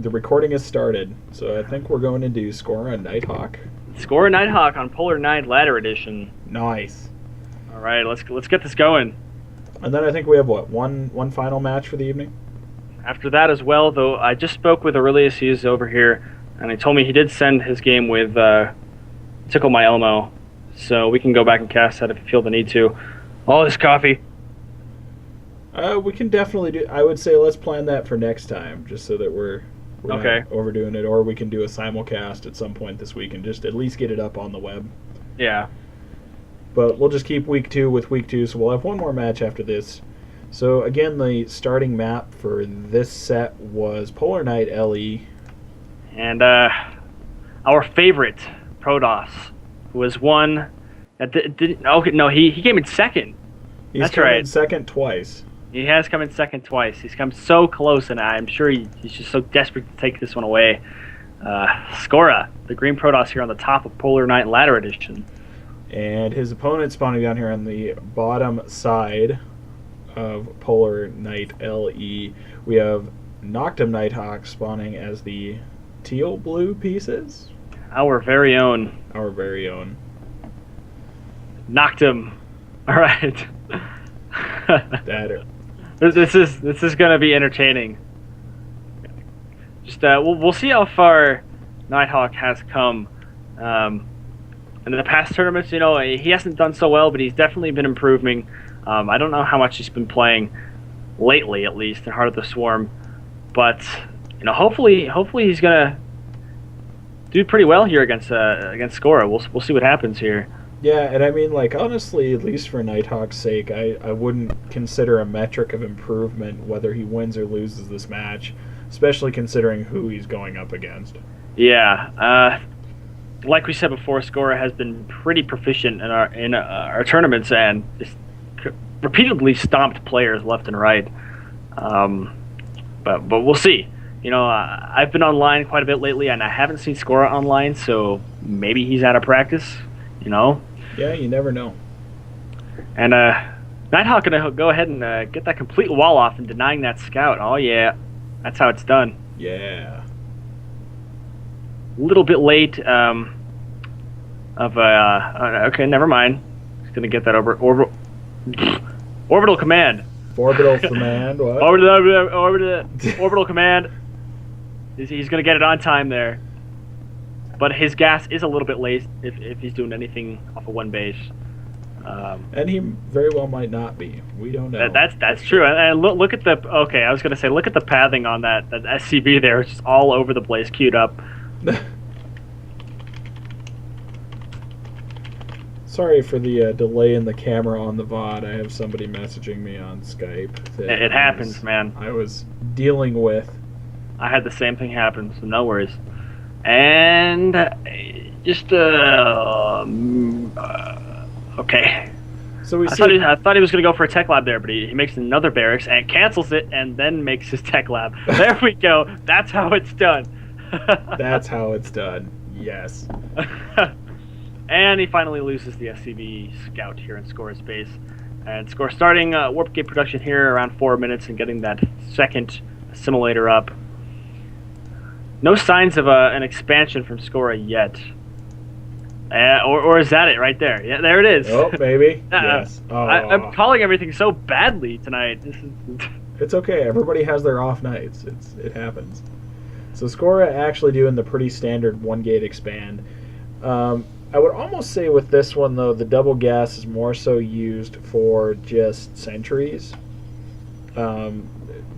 the recording has started, so I think we're going to do Scorah and Nighthawk. Scorah Nighthawk on Polar Night Ladder Edition. Nice. All right, let's get this going. And then I think we have one final match for the evening. After that as well, though, I just spoke with Aurelius. He's over here, and he told me he did send his game with Tickle My Elmo, so we can go back and cast that if you feel the need to. All this coffee. We can definitely do. I would say let's plan that for next time, just so that we're okay. Not overdoing it. Or we can do a simulcast at some point this week and just at least get it up on the web. Yeah. But we'll just keep week 2 with week 2, so we'll have one more match after this. So again, the starting map for this set was Polar Night LE. And our favorite, Protoss, who has won. He came in second. He's come in second twice. He has come in second twice. He's come so close, and I'm sure he's just so desperate to take this one away. Scorah, the green Protoss here on the top of Polar Night Ladder Edition. And his opponent spawning down here on the bottom side of Polar Night LE. We have Noctum Nighthawk spawning as the teal blue pieces. Our very own. Our very own. Noctum. All right. This is gonna be entertaining. Just we'll see how far Nighthawk has come. In the past tournaments, he hasn't done so well, but he's definitely been improving. I don't know how much he's been playing lately, at least in Heart of the Swarm, but hopefully he's gonna do pretty well here against Scorah. We'll see what happens here. Yeah, and I mean, honestly, at least for Nighthawk's sake, I wouldn't consider a metric of improvement whether he wins or loses this match, especially considering who he's going up against. Yeah, like we said before, Scorah has been pretty proficient in our tournaments and just repeatedly stomped players left and right. But we'll see. I've been online quite a bit lately, and I haven't seen Scorah online, so maybe he's out of practice. Yeah, you never know. And Nighthawk gonna go ahead and get that complete wall off and denying that scout. Oh yeah, that's how it's done. Yeah. A little bit late. Okay, never mind. Just gonna get that orbital command. Orbital command. What? Orbital command. He's gonna get it on time there. But his gas is a little bit late if he's doing anything off of one base. And he very well might not be. We don't know. That's true. And look at the... Okay, I was going to say, look at the pathing on that SCB there. It's just all over the place, queued up. Sorry for the delay in the camera on the VOD. I have somebody messaging me on Skype. It happens, man. I was dealing with. I had the same thing happen, so no worries. And just okay. So I thought he was going to go for a tech lab there, but he makes another barracks and cancels it, and then makes his tech lab. There we go. That's how it's done. That's how it's done. Yes. And he finally loses the SCV scout here in Scorah's base, and Scorah starting warp gate production here around 4 minutes and getting that second assimilator up. No signs of an expansion from Scorah yet. Or is that it right there? Yeah, there it is. Oh, maybe. Yes. I'm calling everything so badly tonight. It's okay. Everybody has their off nights. It happens. So Scorah actually doing the pretty standard one-gate expand. I would almost say with this one, though, the double gas is more so used for just sentries.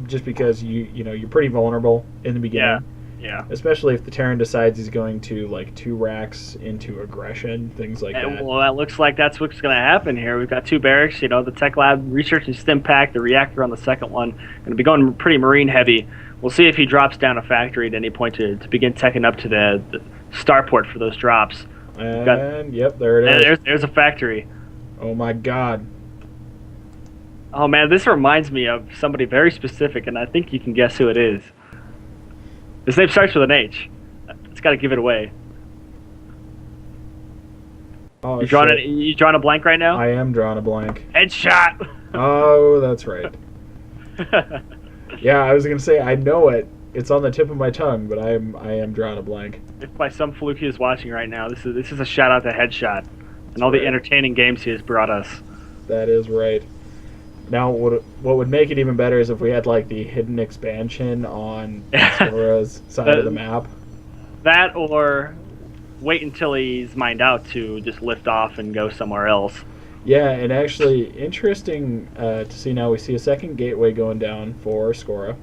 Just because you're pretty vulnerable in the beginning. Yeah. Especially if the Terran decides he's going to 2 racks into aggression, things like that. Well, that looks like that's what's going to happen here. We've got 2 barracks, the tech lab, research and stim pack, the reactor on the second one. Going to be going pretty marine heavy. We'll see if he drops down a factory at any point to begin teching up to the starport for those drops. And yep, there it is. There's a factory. Oh my god. Oh man, this reminds me of somebody very specific, and I think you can guess who it is. His name starts with an H. It's got to give it away. Oh, you drawing a blank right now? I am drawing a blank. Headshot! Oh, that's right. Yeah, I was going to say, I know it, It's on the tip of my tongue, but I am drawing a blank. If by some fluke he is watching right now, this is a shout out to Headshot and That's all right. the entertaining games he has brought us. That is right. Now, what would make it even better is if we had like the hidden expansion on Scorah's side of the map. That or wait until he's mined out to just lift off and go somewhere else. Yeah, and actually, interesting to see now. We see a second gateway going down for Scorah.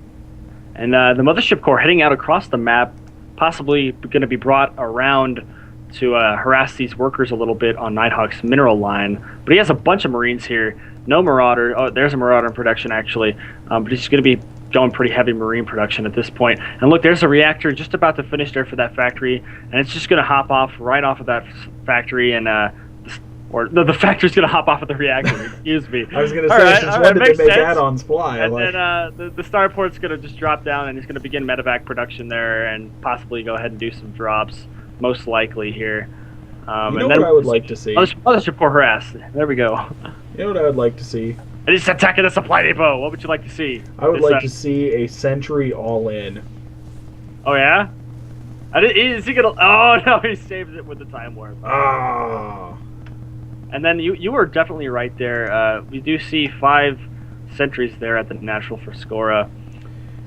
And the Mothership Core heading out across the map, possibly going to be brought around to harass these workers a little bit on Nighthawk's mineral line. But he has a bunch of Marines here. No Marauder. Oh, there's a Marauder in production, actually. But he's going to be going pretty heavy Marine production at this point. And look, there's a reactor just about to finish there for that factory. And it's just going to hop off right off of that factory and... or the factory's going to hop off of the reactor. Excuse me. I was going to say, since when did they make add-ons fly? And then the starport's going to just drop down, and he's going to begin medevac production there, and possibly go ahead and do some drops, most likely here. You know what I would like to see? Mothership Core harass. There we go. You know what I would like to see? And he's attacking the supply depot. What would you like to see? I would like to see a sentry all-in. Oh, yeah? Is he going to... Oh, no, he saved it with the time warp. Ah. And then you were definitely right there. We do see 5 sentries there at the natural for Scorah.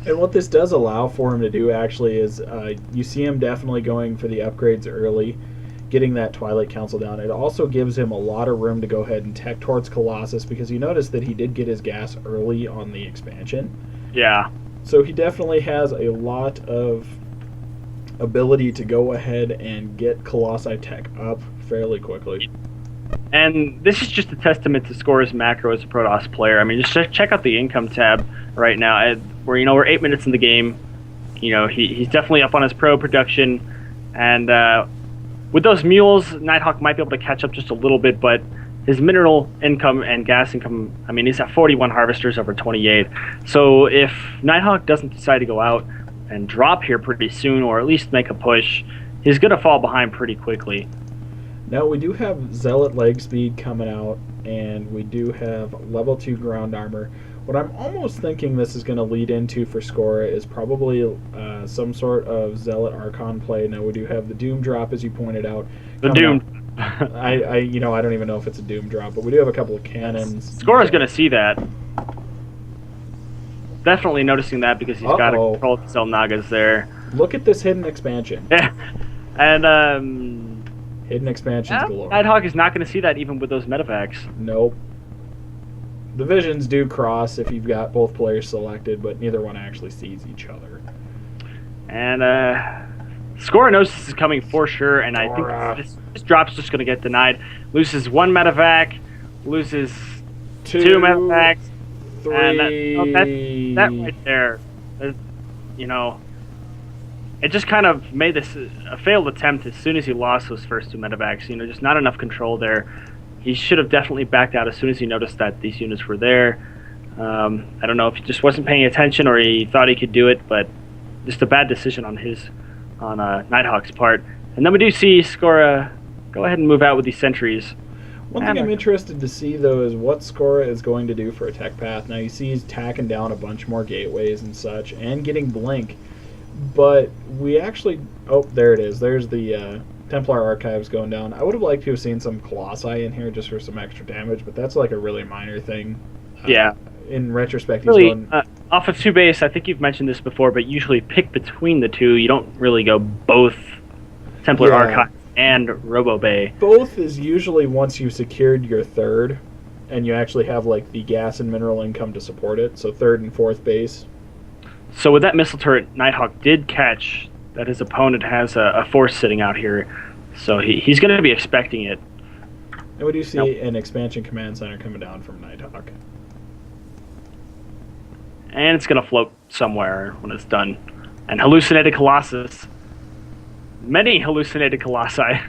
And what this does allow for him to do actually is you see him definitely going for the upgrades early, getting that Twilight Council down. It also gives him a lot of room to go ahead and tech towards Colossus, because you notice that he did get his gas early on the expansion. Yeah. So he definitely has a lot of ability to go ahead and get Colossi tech up fairly quickly. And this is just a testament to Scorah's macro as a Protoss player. I mean, just check out the income tab right now. We're 8 minutes in the game. He's definitely up on his pro production, and with those mules, Nighthawk might be able to catch up just a little bit. But his mineral income and gas income, I mean, he's at 41 harvesters over 28. So if Nighthawk doesn't decide to go out and drop here pretty soon, or at least make a push, he's going to fall behind pretty quickly. Now, we do have Zealot leg speed coming out, and we do have level 2 ground armor. What I'm almost thinking this is going to lead into for Scorah is probably some sort of Zealot Archon play. Now, we do have the Doom drop, as you pointed out. The Doom. I don't even know if it's a Doom drop, but we do have a couple of cannons. Scorah's going to see that. Definitely noticing that, because he's got to control the Cell Nagas there. Look at this hidden expansion. Yeah. And, hidden expansions galore. Nighthawk is not going to see that even with those medevacs. Nope. The visions do cross if you've got both players selected, but neither one actually sees each other. And Scorah knows this is coming for sure, and I think this drop's just going to get denied. Loses 1 medevac, loses 2 medevacs, 3. And that right there, it just kind of made this a failed attempt as soon as he lost those first 2 medevacs. Just not enough control there. He should have definitely backed out as soon as he noticed that these units were there. I don't know if he just wasn't paying attention or he thought he could do it, but just a bad decision on Nighthawk's part. And then we do see Scorah go ahead and move out with these sentries. One thing I'm interested to see, though, is what Scorah is going to do for a tech path. Now, you see he's tacking down a bunch more gateways and such, and getting Blink. But we actually... Oh, there it is. There's the Templar Archives going down. I would have liked to have seen some Colossi in here just for some extra damage, but that's like a really minor thing. Yeah. In retrospect, he's really, going... off of 2 base, I think you've mentioned this before, but usually pick between the 2. You don't really go both Templar Archives and Robo Bay. Both is usually once you've secured your 3rd, and you actually have like the gas and mineral income to support it, so 3rd and 4th base. So with that missile turret, Nighthawk did catch that his opponent has a force sitting out here, so he's going to be expecting it. And we do see an expansion command center coming down from Nighthawk. And it's going to float somewhere when it's done. And hallucinated Colossus. Many hallucinated Colossi.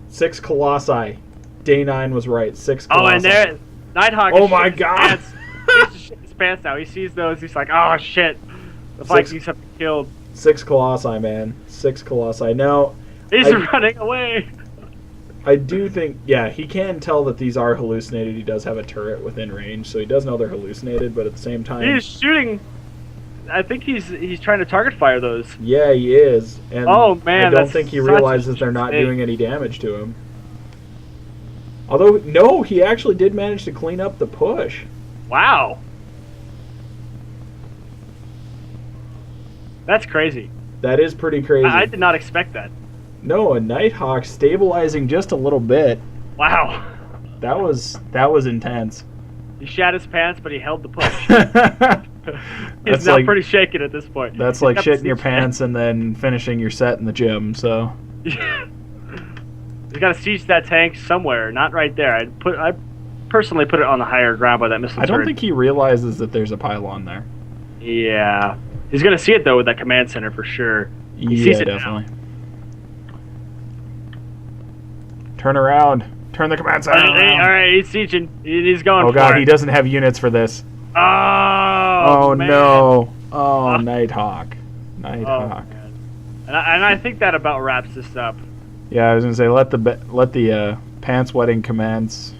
6 Colossi. Day 9 was right. 6 Colossi. Oh, and there, Nighthawk. Oh my God! He's his pants now. He sees those. He's like, oh shit. The Vikings have been killed. 6 Colossi, man. 6 Colossi. Now, he's running away. I do think, yeah, he can tell that these are hallucinated. He does have a turret within range, so he does know they're hallucinated, but at the same time... He's shooting. I think he's trying to target fire those. Yeah, he is. And Oh man, I don't think he realizes they're not doing any damage to him. Although, no, he actually did manage to clean up the push. Wow. That's crazy. That is pretty crazy. I did not expect that. No, a Nighthawk stabilizing just a little bit. Wow. That was intense. He shat his pants, but he held the push. He's now pretty shaken at this point. That's like shitting your pants and then finishing your set in the gym, so. You got to siege that tank somewhere, not right there. I personally put it on the higher ground by that missile turret. I don't think he realizes that there's a pylon there. Yeah. He's going to see it, though, with that command center for sure. He sees it definitely. Now. Turn around. Turn the command center around. All right, he's sieging. He's going for it. Oh, God, he doesn't have units for this. Oh, man. No. Oh, Nighthawk. Nighthawk. Oh, and I think that about wraps this up. Yeah, I was gonna say let the pants wetting commence.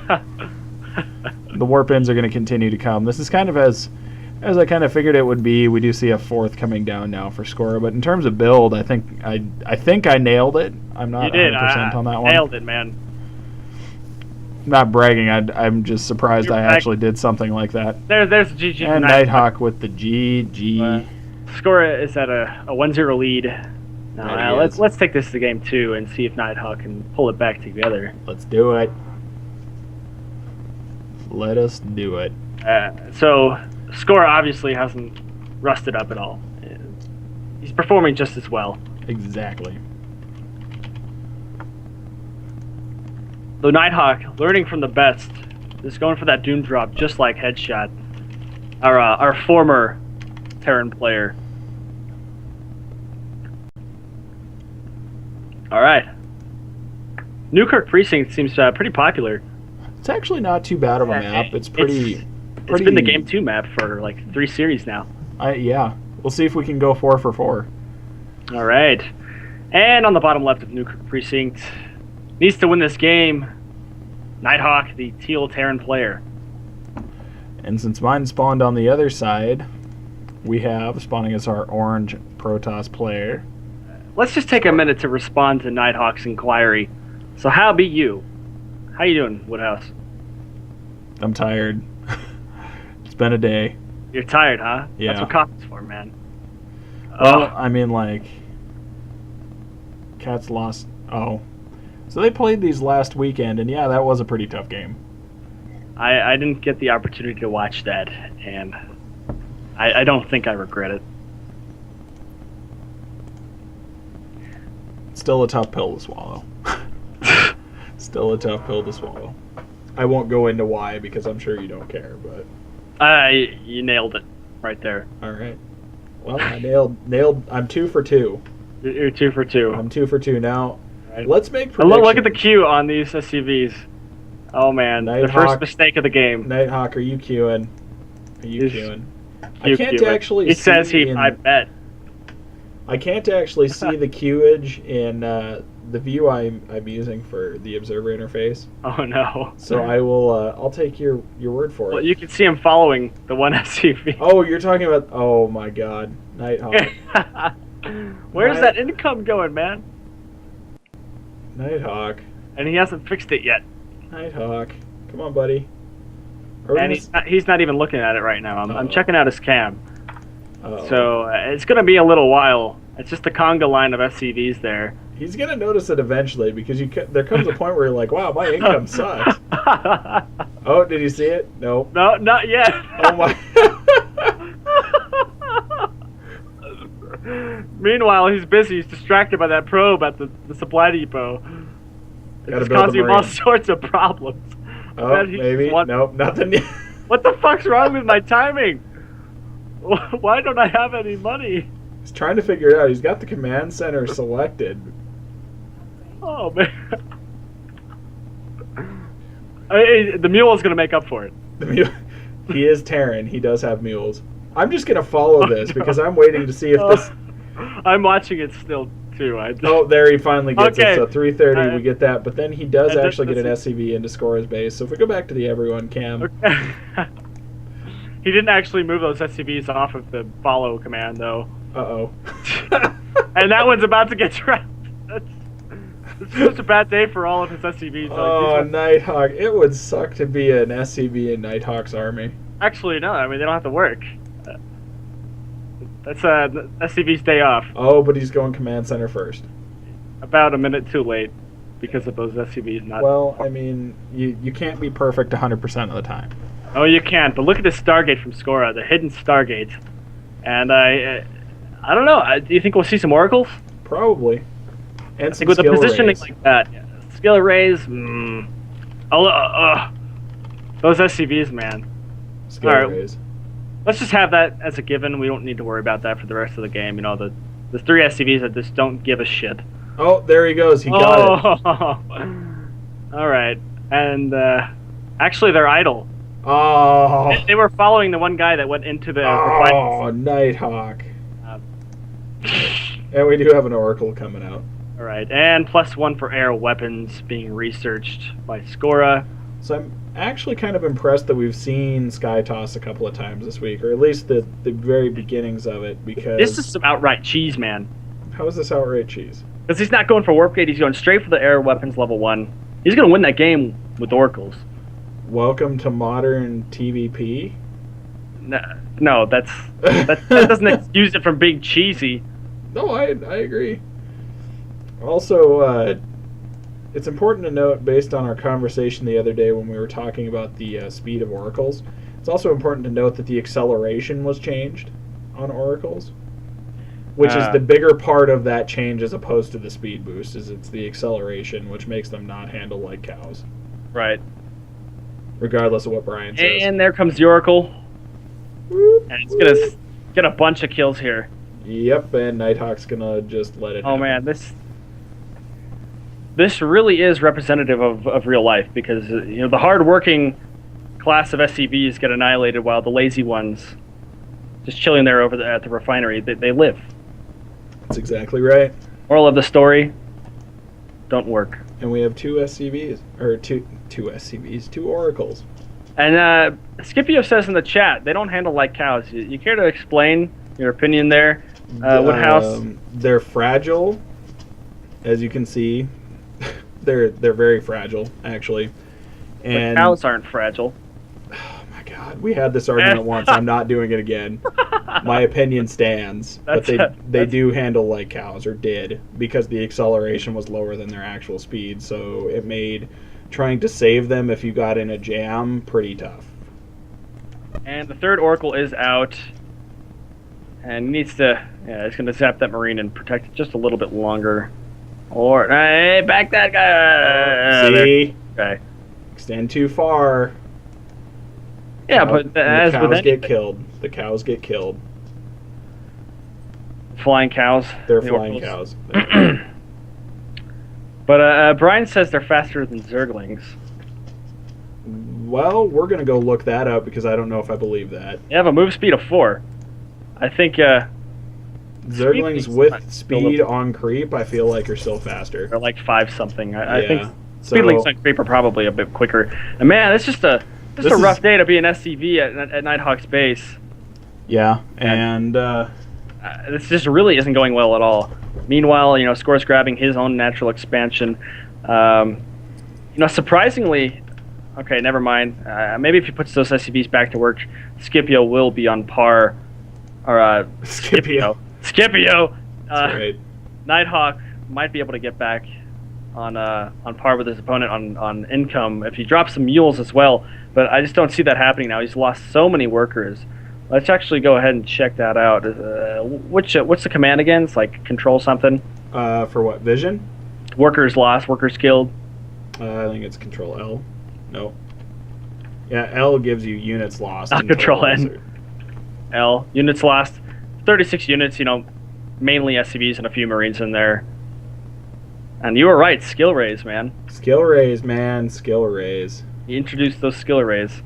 The warp ins are gonna continue to come. This is kind of as I kind of figured it would be. We do see a fourth coming down now for Scorah, but in terms of build, I think I nailed it. I'm not 100% on that one. Nailed it, man. Not bragging. I'm just surprised I actually did something like that. There's a GG. And Nighthawk with the GG. Scorah is at a 1-0 lead. Now, let's take this to game 2 and see if Nighthawk can pull it back together. Let's do it. Let us do it. So Scorah obviously hasn't rusted up at all. He's performing just as well. Exactly. Though Nighthawk, learning from the best, is going for that Doom drop just like Headshot, our former Terran player. All right. Newkirk Precinct seems pretty popular. It's actually not too bad of a map. It's pretty. It's been the game 2 map for like 3 series now. Yeah. We'll see if we can go 4 for 4. All right. And on the bottom left of Newkirk Precinct, needs to win this game, Nighthawk, the teal Terran player. And since mine spawned on the other side, we have spawning as our orange Protoss player. Let's just take a minute to respond to Nighthawk's inquiry. So how be you? How you doing, Woodhouse? I'm tired. It's been a day. You're tired, huh? Yeah. That's what coffee's for, man. Well, I mean, like, Cats lost. Oh. So they played these last weekend, and yeah, that was a pretty tough game. I didn't get the opportunity to watch that, and I don't think I regret it. Still a tough pill to swallow. Still a tough pill to swallow. I won't go into why because I'm sure you don't care, but you nailed it right there. All right. Well, I nailed. I'm 2 for 2. You're 2 for 2. I'm 2 for 2 now. Right. Let's make predictions. Look at the queue on these SCVs. Oh man, the first mistake of the game. Nighthawk, are you queuing? Are you queuing? I can't queuing. actually. He says he. I bet. I can't actually see the queuage in the view I'm using for the observer interface. Oh no! So I will. I'll take your word for it. Well, you can see him following the one SCV. Oh, you're talking about. Oh my God, Nighthawk. Where's that income going, man? Nighthawk. And he hasn't fixed it yet. Nighthawk, come on, buddy. And he's not even looking at it right now. I'm checking out his cam. Uh-oh. So it's going to be a little while. It's just the conga line of SCVs there. He's going to notice it eventually because there comes a point where you're like, wow, my income sucks. Oh, did you see it? No. No, not yet. Oh, my. Meanwhile, he's busy. He's distracted by that probe at the supply depot. It's causing him all sorts of problems. Oh, maybe. Nope, nothing yet. What the fuck's wrong with my timing? Why don't I have any money? He's trying to figure it out. He's got the command center selected. Oh, man. The mule is going to make up for it. The mule. He is Terran. He does have mules. I'm just going to follow this because I'm waiting to see if this... I'm watching it still, too. Oh, there he finally gets it. So 3:30, we get that. But then he does actually get an SCV into Scorah's base. So if we go back to the everyone cam... Okay. He didn't actually move those SCVs off of the follow command, though. Uh-oh. And that one's about to get trapped. It's such a bad day for all of his SCVs. Oh, Nighthawk. It would suck to be an SCV in Nighthawk's army. Actually, no. I mean, they don't have to work. That's SCV's day off. Oh, but he's going command center first. About a minute too late because of those SCVs not... Well, I mean, you can't be perfect 100% of the time. Oh, you can't. But look at this Stargate from Scorah, the hidden Stargate. And I don't know. Do you think we'll see some oracles? Probably. And I think with the positioning like that, skill arrays. Those SCVs, man. Skill arrays. Let's just have that as a given. We don't need to worry about that for the rest of the game. You know, the 3 SCVs that just don't give a shit. Oh, there he goes. He got it. All right. And actually, they're idle. Oh. They were following the one guy that went into the... Oh, Nighthawk. And we do have an oracle coming out. All right. And +1 for air weapons being researched by Scorah. So I'm actually kind of impressed that we've seen Sky Toss a couple of times this week, or at least the very beginnings of it, because... This is some outright cheese, man. How is this outright cheese? Because he's not going for Warp Gate, he's going straight for the air weapons level 1. He's going to win that game with oracles. Welcome to modern TVP? No, that doesn't excuse it from being cheesy. No, I agree. Also, it's important to note, based on our conversation the other day when we were talking about the speed of oracles, it's also important to note that the acceleration was changed on oracles, which is the bigger part of that change as opposed to the speed boost. It's the acceleration, which makes them not handle like cows. Right. Regardless of what Brian says. And there comes the oracle. Whoop, and it's going to get a bunch of kills here. Yep, and Nighthawk's going to just let it happen. Man, this really is representative of real life, because the hard-working class of SCVs get annihilated while the lazy ones, just chilling there at the refinery, they live. That's exactly right. Moral of the story: don't work. And we have 2 SCVs, or two SCVs, 2 oracles. And Scipio says in the chat, they don't handle like cows. You care to explain your opinion there, Woodhouse? They're fragile, as you can see. They're very fragile, actually. And but cows aren't fragile. Oh my God, we had this argument once. I'm not doing it again. My opinion stands, but they do handle like cows, or did, because the acceleration was lower than their actual speed. So it made trying to save them if you got in a jam pretty tough. And the 3rd oracle is out, and needs to. Yeah, it's going to zap that marine and protect it just a little bit longer. Or hey, back that guy. See? Okay. Extend too far. Yeah, but as the with cows anything, get killed. The cows get killed. Flying cows. They're flying cows. But Brian says they're faster than Zerglings. Well, we're going to go look that up, because I don't know if I believe that. They have a move speed of 4. I think Zerglings with speed on creep, I feel like, are still faster. They're like 5 something. I think speedlings on creep are probably a bit quicker. And man, it's just a rough day to be an SCV at Nighthawk's base. Yeah, and this just really isn't going well at all. Meanwhile, Scorah's grabbing his own natural expansion. Surprisingly, okay, never mind. Maybe if he puts those SCVs back to work, Scipio will be on par. Or Scipio. That's right. Nighthawk might be able to get back on par with his opponent on income if he drops some mules as well. But I just don't see that happening now. He's lost so many workers. Let's actually go ahead and check that out. What's the command again? It's like control something. For what? Vision? Workers lost, workers killed. I think it's control L. No. Yeah, L gives you units lost. Not control N. L. Units lost. 36 units, mainly SCVs and a few Marines in there. And you were right, skill raise, man. Skill raise, man. Skill raise. He introduced those skill arrays.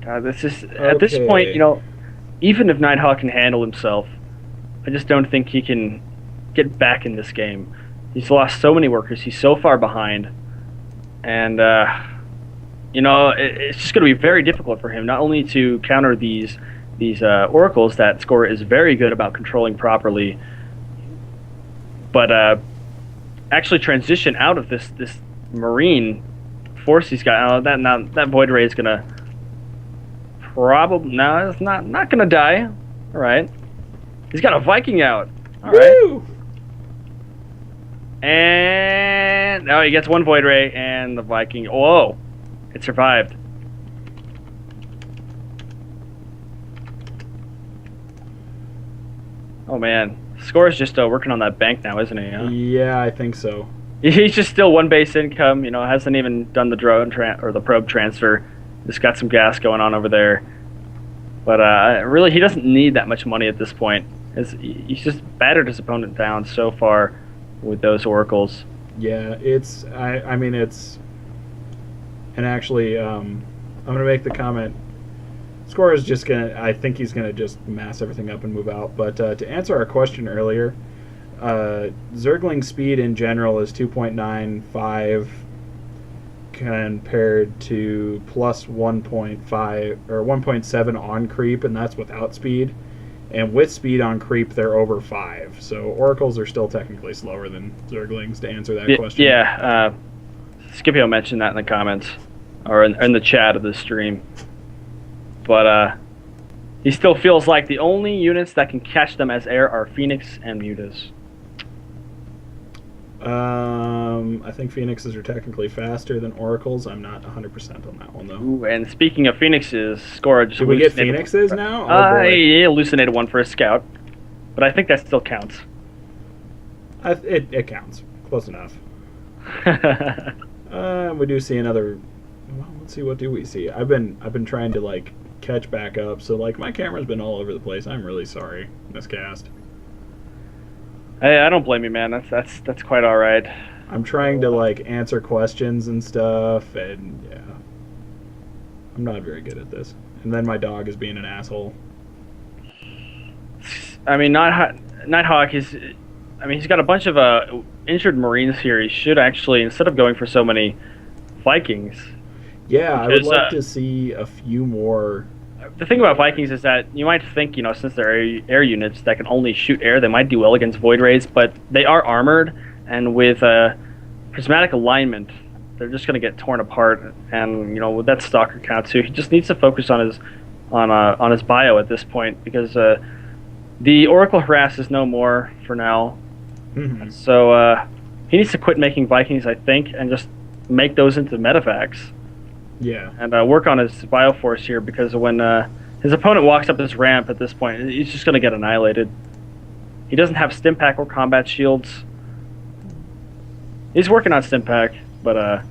God, this is at this point, even if Nighthawk can handle himself, I just don't think he can get back in this game. He's lost so many workers. He's so far behind, and it's just going to be very difficult for him not only to counter these oracles that Scorah is very good about controlling properly, but actually transition out of this marine force he's got. Oh, that void ray is gonna probably it's not gonna die. All right, he's got a Viking out. All right, Woo! and he gets one void ray and the Viking. Whoa, it survived. Oh man, Scorah's just working on that bank now, isn't he? Huh? Yeah, I think so. He's just still one base income. Hasn't even done the drone or the probe transfer. Just got some gas going on over there. But really, he doesn't need that much money at this point. He's just battered his opponent down so far with those oracles. Yeah, I mean, it's... And actually, I'm going to make the comment. Scorah is just going to... I think he's going to just mass everything up and move out. But to answer our question earlier, Zergling's speed in general is 2.95 compared to plus 1.5 or 1.7 on creep, and that's without speed. And with speed on creep, they're over 5. So oracles are still technically slower than Zerglings, to answer that question. Yeah, Scipio mentioned that in the comments or in the chat of the stream. But he still feels like the only units that can catch them as air are Phoenix and Mutas. I think Phoenixes are technically faster than Oracles. I'm not 100% on that one, though. Ooh, and speaking of Phoenixes, Scorah just... Do we get Phoenixes now? Oh, he hallucinated one for a scout. But I think that still counts. It counts. Close enough. We do see another... Well, let's see, what do we see? I've been trying to, like, catch back up, so, like, my camera's been all over the place. I'm really sorry, miscast. Hey, I don't blame you, man. That's quite all right. I'm trying to like answer questions and stuff, and yeah, I'm not very good at this. And then my dog is being an asshole. I mean, Nighthawk is. I mean, he's got a bunch of injured Marines here. He should actually, instead of going for so many Vikings. Yeah, I would like to see a few more. The thing about Vikings is that you might think, since they're air units that can only shoot air, they might do well against void rays, but they are armored, and with prismatic alignment, they're just going to get torn apart. And with that stalker count too, he just needs to focus on his bio at this point, because the Oracle harass is no more for now. Mm-hmm. So he needs to quit making Vikings, I think, and just make those into medevacs. Yeah. And work on his bioforce here, because when his opponent walks up this ramp at this point, he's just going to get annihilated. He doesn't have Stimpack or combat shields. He's working on Stimpack, but...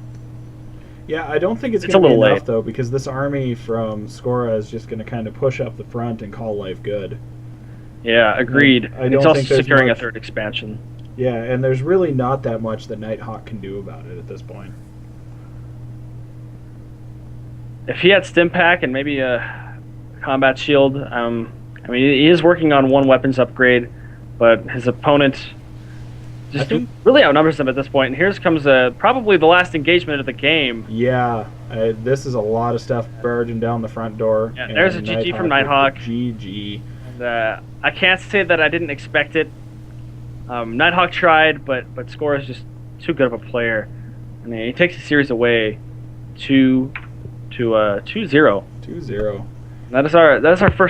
yeah, I don't think it's going to be enough, though, because this army from Scorah is just going to kind of push up the front and call life good. Yeah, agreed. I don't it's also think securing much... a third expansion. Yeah, and there's really not that much that Nighthawk can do about it at this point. If he had Stimpack and maybe a combat shield, I mean, he is working on one weapons upgrade, but his opponent just really outnumbers him at this point. And here comes probably the last engagement of the game. Yeah, this is a lot of stuff barging down the front door. Yeah, there's a GG from Nighthawk. GG. And, I can't say that I didn't expect it. Nighthawk tried, but Scorah is just too good of a player. I mean, he takes the series away 2-0. 2-0. That is our first